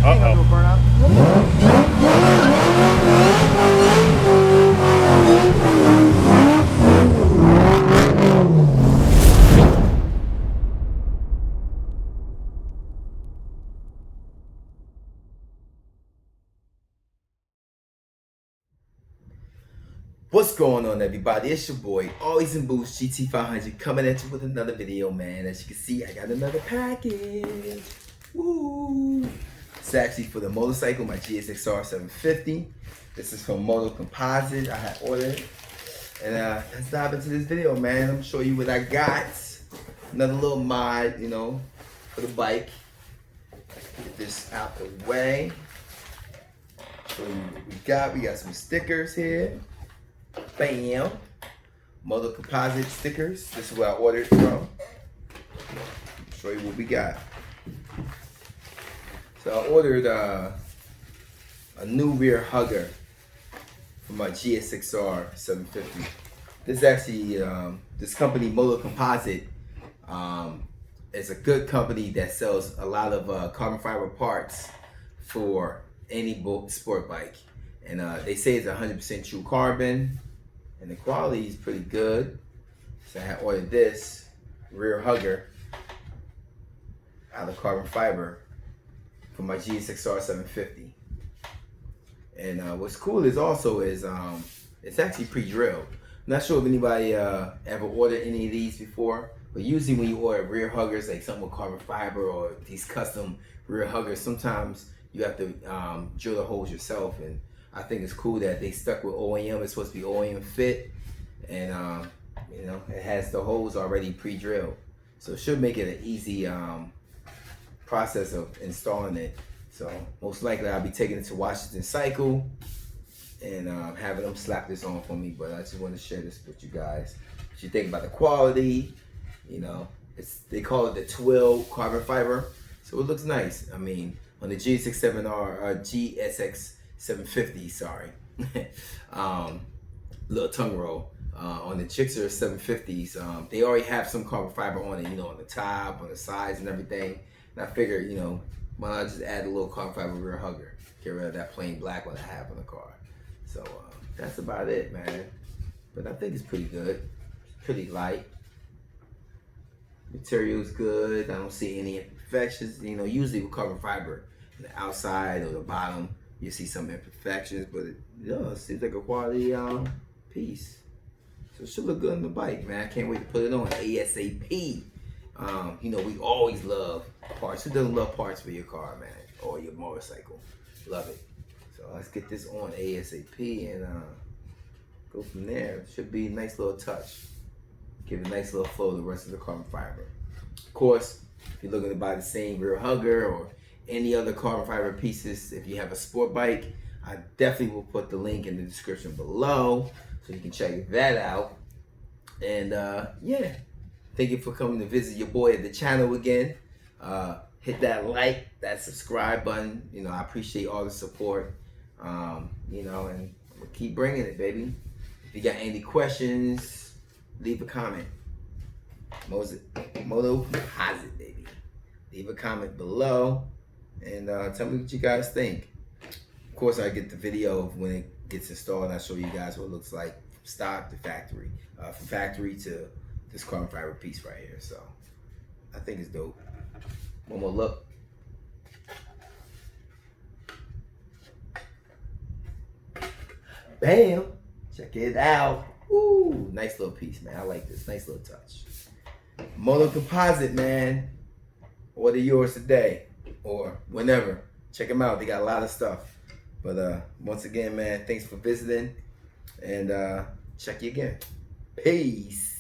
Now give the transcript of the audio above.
think I'll do a burnout. What's going on, everybody? It's your boy, Always in Boost GT500, coming at you with another video, man. As you can see, I got another package. Woo! It's actually for the motorcycle, my GSXR750. This is from Motocomposites. I had ordered. And let's dive into this video, man. I'm gonna show you what I got. Another little mod, you know, for the bike. Get this out the way. Show you what we got. We got some stickers here. Bam! Motocomposite stickers. This is where I ordered from. Show you what we got. So I ordered a new rear hugger for my GSXR750. This is actually this company Motocomposite is a good company that sells a lot of carbon fiber parts for any sport bike. And they say it's 100% true carbon, and the quality is pretty good. So I had ordered this rear hugger out of carbon fiber for my GSXR750. And what's cool is also is it's actually pre-drilled. I'm not sure if anybody ever ordered any of these before, but usually when you order rear huggers, like something with carbon fiber or these custom rear huggers, sometimes you have to drill the holes yourself. And I think it's cool that they stuck with OEM. It's supposed to be OEM fit, and you know, it has the holes already pre-drilled, so it should make it an easy process of installing it. So most likely I'll be taking it to Washington Cycle and having them slap this on for me. But I just want to share this with you guys. What you think about the quality? You know, they call it the Twill carbon fiber, so it looks nice. I mean, on the GSX-750, sorry. Little tongue roll. On the GSXR 750s, they already have some carbon fiber on it, you know, on the top, on the sides and everything. And I figured, you know, why not just add a little carbon fiber rear hugger? Get rid of that plain black one I have on the car. So that's about it, man. But I think it's pretty good. It's pretty light. Material's good. I don't see any imperfections. You know, usually with carbon fiber, the outside or the bottom, you see some imperfections, but it seems like a quality piece. So it should look good on the bike, man. I can't wait to put it on ASAP. You know, we always love parts. Who doesn't love parts for your car, man, or your motorcycle? Love it. So let's get this on ASAP and go from there. Should be a nice little touch. Give it a nice little flow to the rest of the carbon fiber. Of course, if you're looking to buy the same rear hugger or any other carbon fiber pieces, if you have a sport bike, I definitely will put the link in the description below so you can check that out. And yeah, thank you for coming to visit your boy at the channel again. Hit that like, that subscribe button. You know, I appreciate all the support. You know, and we'll keep bringing it, baby. If you got any questions, leave a comment. Motocomposite, baby. Leave a comment below and tell me what you guys think. Of course, I get the video of when it gets installed, and I show you guys what it looks like from stock to factory, from factory to this carbon fiber piece right here. So I think it's dope. One more look. Bam! Check it out. Ooh, nice little piece, man. I like this. Nice little touch. Motocomposite, man. Order yours today or whenever. Check them out. They got a lot of stuff. But once again, man, thanks for visiting. And check you again. Peace.